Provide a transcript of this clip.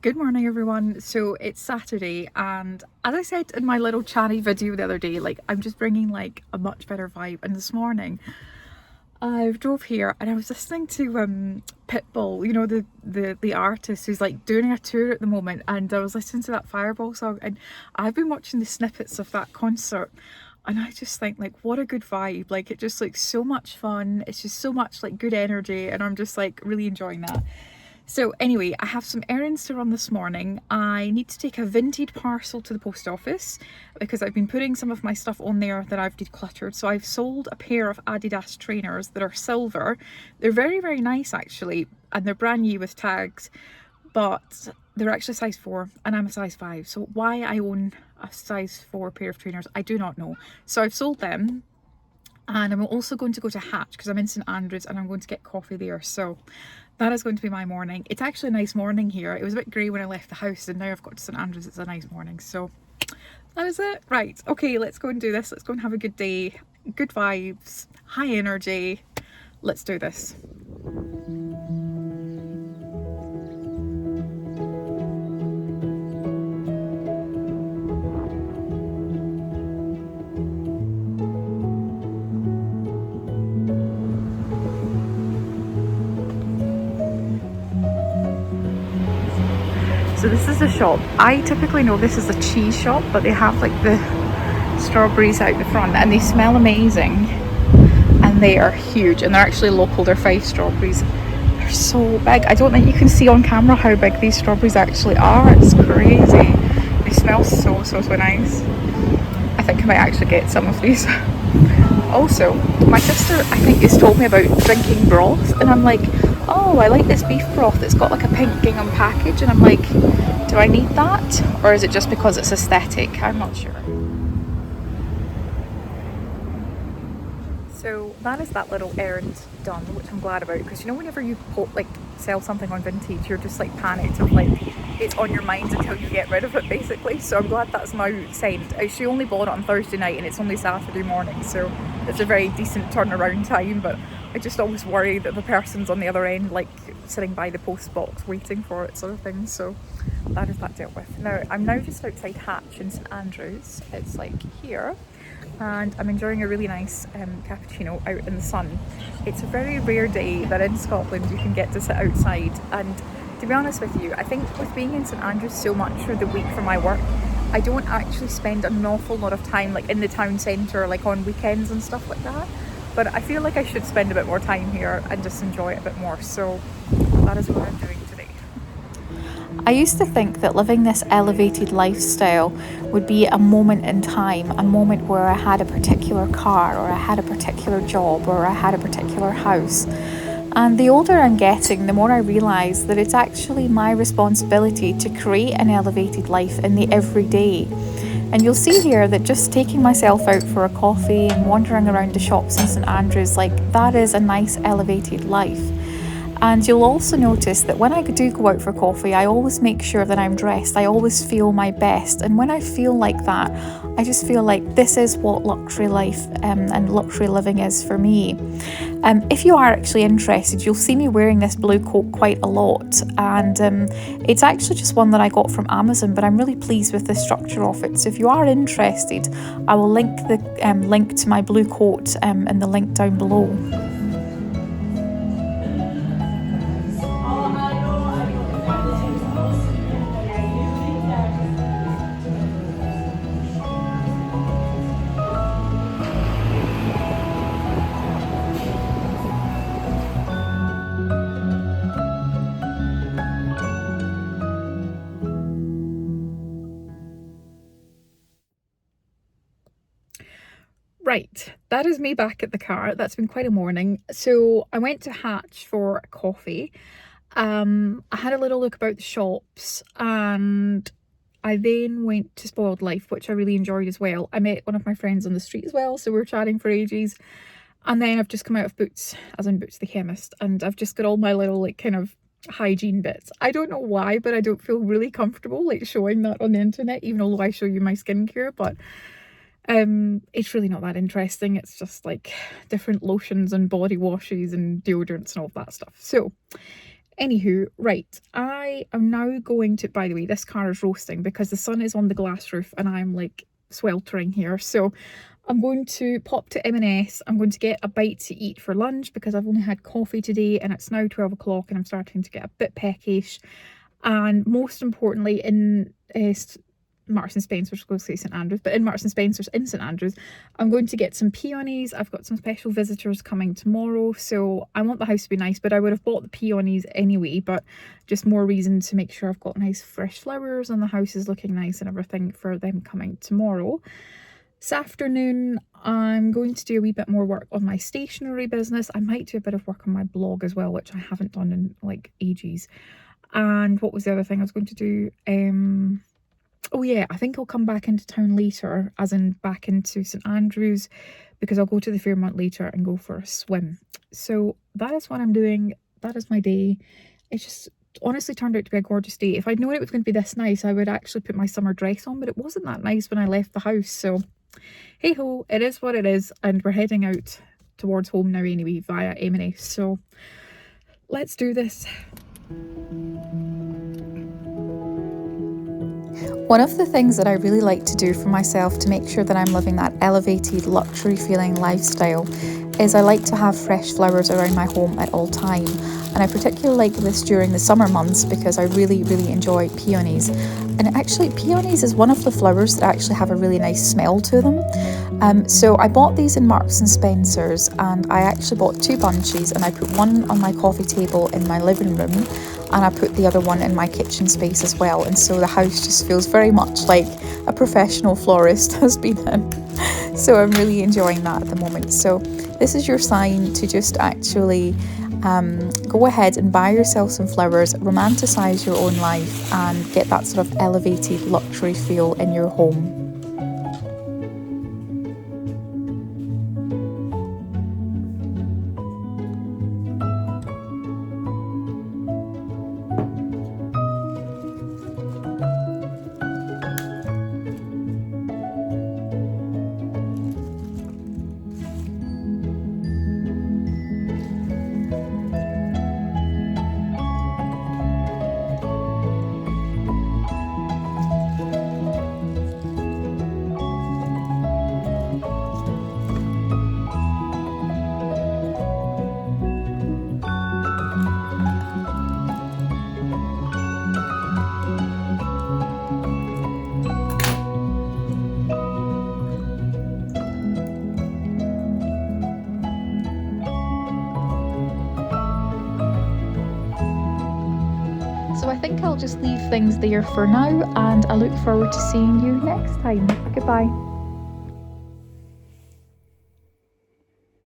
Good morning everyone. So it's Saturday and as I said in my little chatty video the other day, like I'm just bringing like a much better vibe, and this morning I drove here and I was listening to Pitbull, you know, the artist who's like doing a tour at the moment, and I was listening to that Fireball song, and I've been watching the snippets of that concert, and I just think like what a good vibe. Like it just looks so much fun, it's just so much like good energy, and I'm just like really enjoying that. So anyway, I have some errands to run this morning. I need to take a Vinted parcel to the post office because I've been putting some of my stuff on there that I've decluttered. So I've sold a pair of Adidas trainers that are silver. They're very, very nice actually, and they're brand new with tags, but they're actually size 4 and I'm a size 5. So why I own a size 4 pair of trainers, I do not know. So I've sold them. And I'm also going to go to Hatch because I'm in St Andrews and I'm going to get coffee there. So that is going to be my morning. It's actually a nice morning here. It was a bit grey when I left the house, and now I've got to St Andrews. It's a nice morning. So that is it. Right, okay, let's go and do this. Let's go and have a good day. Good vibes, high energy. Let's do this. So this is a shop. I typically know this is a cheese shop, but they have like the strawberries out the front and they smell amazing, and they are huge, and they're actually local. They're 5 strawberries. They're so big. I don't think you can see on camera how big these strawberries actually are. It's crazy. They smell so nice. I think I might actually get some of these. Also, my sister, I think, has told me about drinking broth, and I'm like, oh, I like this beef broth. It's got like a pink gingham package, and I'm like, do I need that? Or is it just because it's aesthetic? I'm not sure. So that is that little errand done, which I'm glad about, because you know whenever you like sell something on Vinted, you're just like panicked of like it's on your mind until you get rid of it basically. So I'm glad that's now sent. She only bought it on Thursday night and it's only Saturday morning, so it's a very decent turnaround time, but I just always worry that the person's on the other end like sitting by the post box waiting for it sort of thing. So that is that dealt with. Now I'm now just outside Hatch in St Andrews. It's like here, and I'm enjoying a really nice cappuccino out in the sun. It's a very rare day that in Scotland you can get to sit outside, and to be honest with you, I think with being in St Andrews so much through the week for my work, I don't actually spend an awful lot of time like in the town centre, like on weekends and stuff like that, but I feel like I should spend a bit more time here and just enjoy it a bit more. So that is what I'm doing today. I used to think that living this elevated lifestyle would be a moment in time, a moment where I had a particular car, or I had a particular job, or I had a particular house. And the older I'm getting, the more I realise that it's actually my responsibility to create an elevated life in the everyday. And you'll see here that just taking myself out for a coffee and wandering around the shops in St Andrews, like that is a nice elevated life. And you'll also notice that when I do go out for coffee, I always make sure that I'm dressed. I always feel my best. And when I feel like that, I just feel like this is what luxury life and luxury living is for me. If you are actually interested, you'll see me wearing this blue coat quite a lot. And it's actually just one that I got from Amazon, but I'm really pleased with the structure of it. So if you are interested, I will link the link to my blue coat in the link down below. Right, that is me back at the car. That's been quite a morning. So I went to Hatch for coffee. I had a little look about the shops, and I then went to Spoiled Life, which I really enjoyed as well. I met one of my friends on the street as well, so we were chatting for ages. And then I've just come out of Boots, as in Boots the chemist, and I've just got all my little like kind of hygiene bits. I don't know why, but I don't feel really comfortable like showing that on the internet, even although I show you my skincare, but it's really not that interesting. It's just like different lotions and body washes and deodorants and all that stuff. So Anywho, right, I am now going to, by the way, this car is roasting because the sun is on the glass roof and I'm like sweltering here. So I'm going to pop to M&S. I'm going to get a bite to eat for lunch because I've only had coffee today and it's now 12 o'clock and I'm starting to get a bit peckish. And most importantly, in Marks and Spencer's, I was going to say St Andrews, but in Marks and Spencer's in St Andrews, I'm going to get some peonies. I've got some special visitors coming tomorrow, so I want the house to be nice, but I would have bought the peonies anyway, but just more reason to make sure I've got nice fresh flowers and the house is looking nice and everything for them coming tomorrow. This afternoon, I'm going to do a wee bit more work on my stationery business. I might do a bit of work on my blog as well, which I haven't done in like ages. And what was the other thing I was going to do? Oh yeah, I think I'll come back into town later, as in back into St Andrews, because I'll go to the Fairmont later and go for a swim. So that is what I'm doing. That is my day. It just honestly turned out to be a gorgeous day. If I'd known it was going to be this nice, I would actually put my summer dress on, but it wasn't that nice when I left the house. So hey ho, it is what it is, and we're heading out towards home now anyway via M&S. So let's do this. One of the things that I really like to do for myself to make sure that I'm living that elevated, luxury feeling lifestyle is I like to have fresh flowers around my home at all time. And I particularly like this during the summer months because I really, really enjoy peonies. And actually, peonies is one of the flowers that actually have a really nice smell to them. So I bought these in Marks and Spencer's, and I actually bought 2 bunches, and I put one on my coffee table in my living room, and I put the other one in my kitchen space as well. And so the house just feels very much like a professional florist has been in. So I'm really enjoying that at the moment. So this is your sign to just actually go ahead and buy yourself some flowers, romanticize your own life, and get that sort of elevated luxury feel in your home. So I think I'll just leave things there for now, and I look forward to seeing you next time. Goodbye.